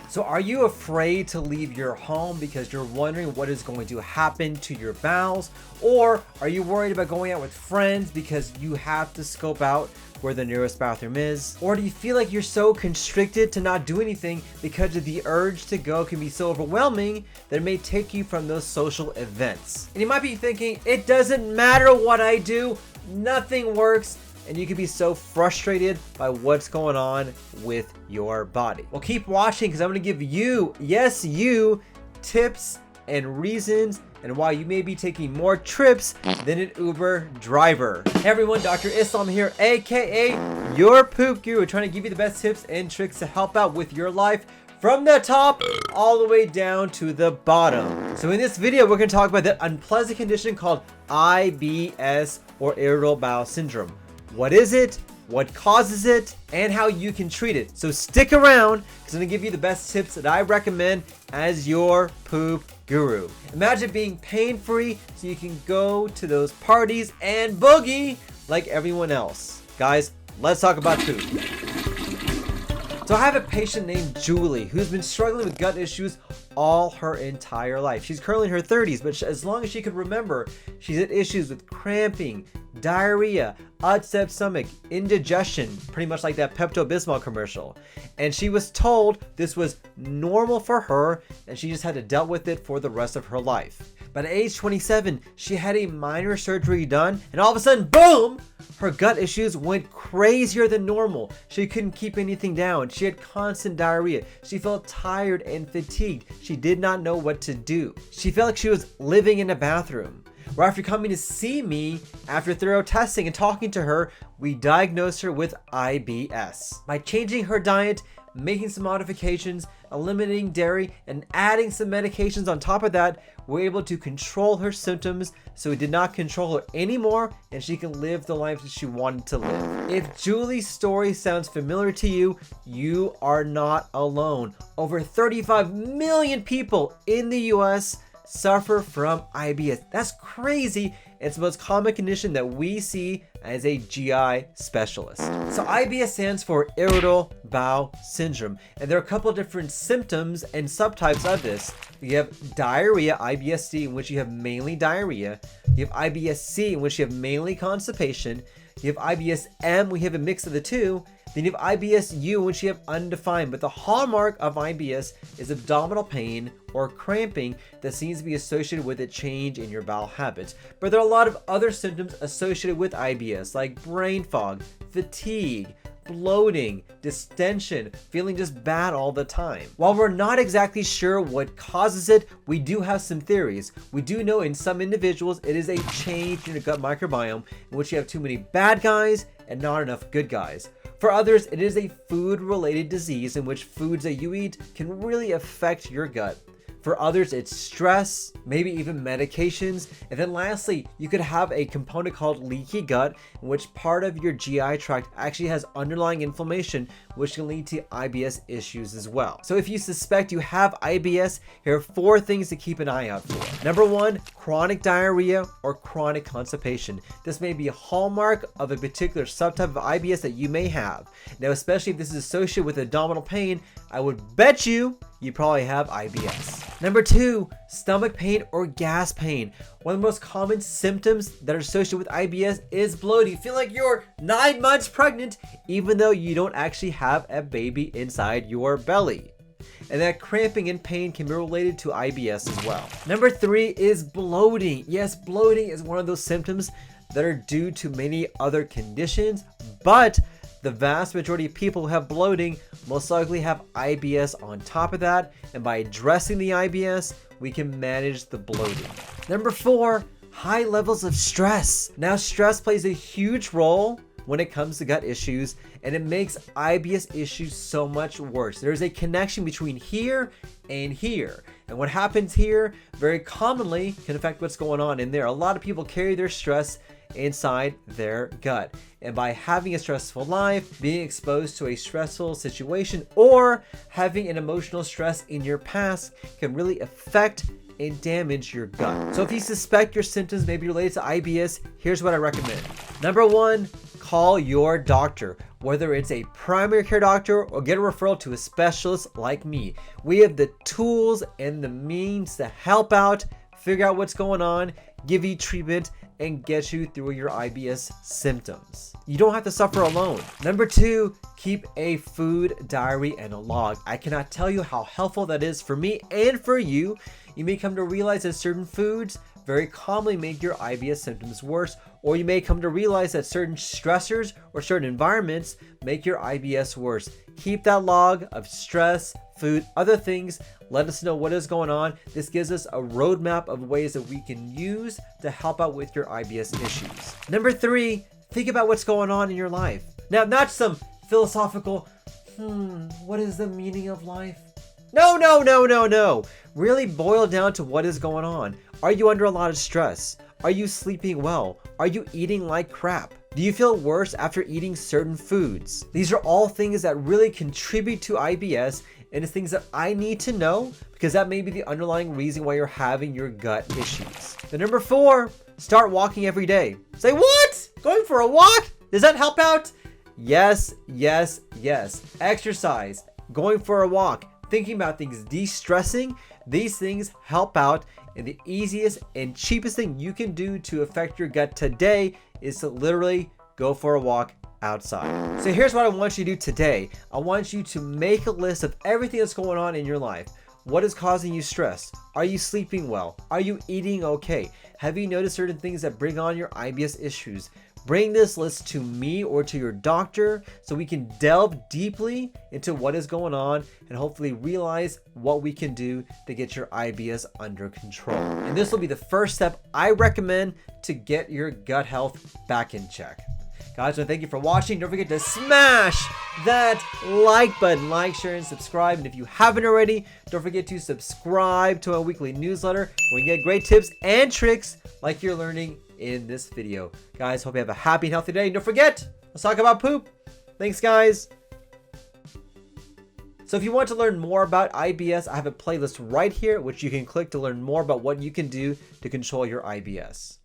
So are you afraid to leave your home because you're wondering what is going to happen to your bowels? Or are you worried about going out with friends because you have to scope out where the nearest bathroom is? Or do you feel like you're so constricted to not do anything because of the urge to go can be so overwhelming that it may take you from those social events? And you might be thinking, it doesn't matter what I do, nothing works. And you can be so frustrated by what's going on with your body. Well, keep watching because I'm going to give you, yes, you, tips and reasons and why you may be taking more trips than an Uber driver. Hey everyone, Dr. Islam here, aka your poop guru, trying to give you the best tips and tricks to help out with your life from the top all the way down to the bottom. So in this video, we're going to talk about that unpleasant condition called IBS, or irritable bowel syndrome. What is it, what causes it, and how you can treat it. So stick around because I'm going to give you the best tips that I recommend as your poop guru. Imagine being pain-free so you can go to those parties and boogie like everyone else. Guys, let's talk about poop. So I have a patient named Julie who's been struggling with gut issues all her entire life. She's currently in her 30s, but as long as she can remember, she's had issues with cramping, diarrhea, upset stomach, indigestion, pretty much like that Pepto-Bismol commercial. And she was told this was normal for her and she just had to deal with it for the rest of her life. But at age 27, she had a minor surgery done and all of a sudden, boom, her gut issues went crazier than normal. She couldn't keep anything down. She had constant diarrhea. She felt tired and fatigued. She did not know what to do. She felt like she was living in a bathroom. Well, after coming to see me, after thorough testing and talking to her, we diagnosed her with IBS. By changing her diet, making some modifications, eliminating dairy, and adding some medications on top of that, we're able to control her symptoms so we did not control her anymore and she can live the life that she wanted to live. If Julie's story sounds familiar to you, you are not alone. Over 35 million people in the US suffer from IBS. That's crazy. It's the most common condition that we see as a GI specialist. So IBS stands for irritable bowel syndrome. And there are a couple of different symptoms and subtypes of this. You have diarrhea, IBS-D, in which you have mainly diarrhea. You have IBS-C, in which you have mainly constipation. You have IBS-M, we have a mix of the two. Then you have IBS-U, which you have undefined, but the hallmark of IBS is abdominal pain or cramping that seems to be associated with a change in your bowel habits. But there are a lot of other symptoms associated with IBS, like brain fog, fatigue, bloating, distension, feeling just bad all the time. While we're not exactly sure what causes it, we do have some theories. We do know in some individuals it is a change in your gut microbiome in which you have too many bad guys and not enough good guys. For others, it is a food-related disease in which foods that you eat can really affect your gut. For others, it's stress, maybe even medications. And then lastly, you could have a component called leaky gut, in which part of your GI tract actually has underlying inflammation, which can lead to IBS issues as well. So if you suspect you have IBS, here are 4 things to keep an eye out for. Number 1, chronic diarrhea or chronic constipation. This may be a hallmark of a particular subtype of IBS that you may have. Now, especially if this is associated with abdominal pain, I would bet you probably have IBS. Number 2, stomach pain or gas pain. One of the most common symptoms that are associated with IBS is bloating. You feel like you're 9 months pregnant, even though you don't actually have a baby inside your belly. And that cramping and pain can be related to IBS as well. Number 3 is bloating. Yes, bloating is one of those symptoms that are due to many other conditions, but the vast majority of people who have bloating most likely have IBS on top of that, and by addressing the IBS, we can manage the bloating. Number 4, high levels of stress. Now, stress plays a huge role when it comes to gut issues, and it makes IBS issues so much worse. There's a connection between here and here. And what happens here very commonly can affect what's going on in there. A lot of people carry their stress inside their gut. And by having a stressful life, being exposed to a stressful situation, or having an emotional stress in your past can really affect and damage your gut. So if you suspect your symptoms may be related to IBS, here's what I recommend. Number 1, call your doctor, whether it's a primary care doctor or get a referral to a specialist like me. We have the tools and the means to help out, figure out what's going on, give you treatment, and get you through your IBS symptoms. You don't have to suffer alone. Number 2, keep a food diary and a log. I cannot tell you how helpful that is for me and for you. You may come to realize that certain foods very commonly make your IBS symptoms worse, or you may come to realize that certain stressors or certain environments make your IBS worse. Keep that log of stress, food, other things. Let us know what is going on. This gives us a roadmap of ways that we can use to help out with your IBS issues. Number 3, think about what's going on in your life. Now, not some philosophical, what is the meaning of life? No. Really boil down to what is going on. Are you under a lot of stress? Are you sleeping well? Are you eating like crap? Do you feel worse after eating certain foods? These are all things that really contribute to IBS, and it's things that I need to know because that may be the underlying reason why you're having your gut issues. The number 4, start walking every day. Say, what? Going for a walk? Does that help out? Yes. Exercise, going for a walk, thinking about things, de-stressing, these things help out. And the easiest and cheapest thing you can do to affect your gut today is to literally go for a walk outside. So here's what I want you to do today. I want you to make a list of everything that's going on in your life. What is causing you stress? Are you sleeping well? Are you eating okay? Have you noticed certain things that bring on your IBS issues? Bring this list to me or to your doctor so we can delve deeply into what is going on and hopefully realize what we can do to get your IBS under control. And this will be the first step I recommend to get your gut health back in check. Guys, so thank you for watching. Don't forget to smash that like button, like, share, and subscribe. And if you haven't already, don't forget to subscribe to our weekly newsletter where you get great tips and tricks like you're learning in this video. Guys, hope you have a happy and healthy day. And don't forget, let's talk about poop. Thanks, guys. So if you want to learn more about IBS, I have a playlist right here, which you can click to learn more about what you can do to control your IBS.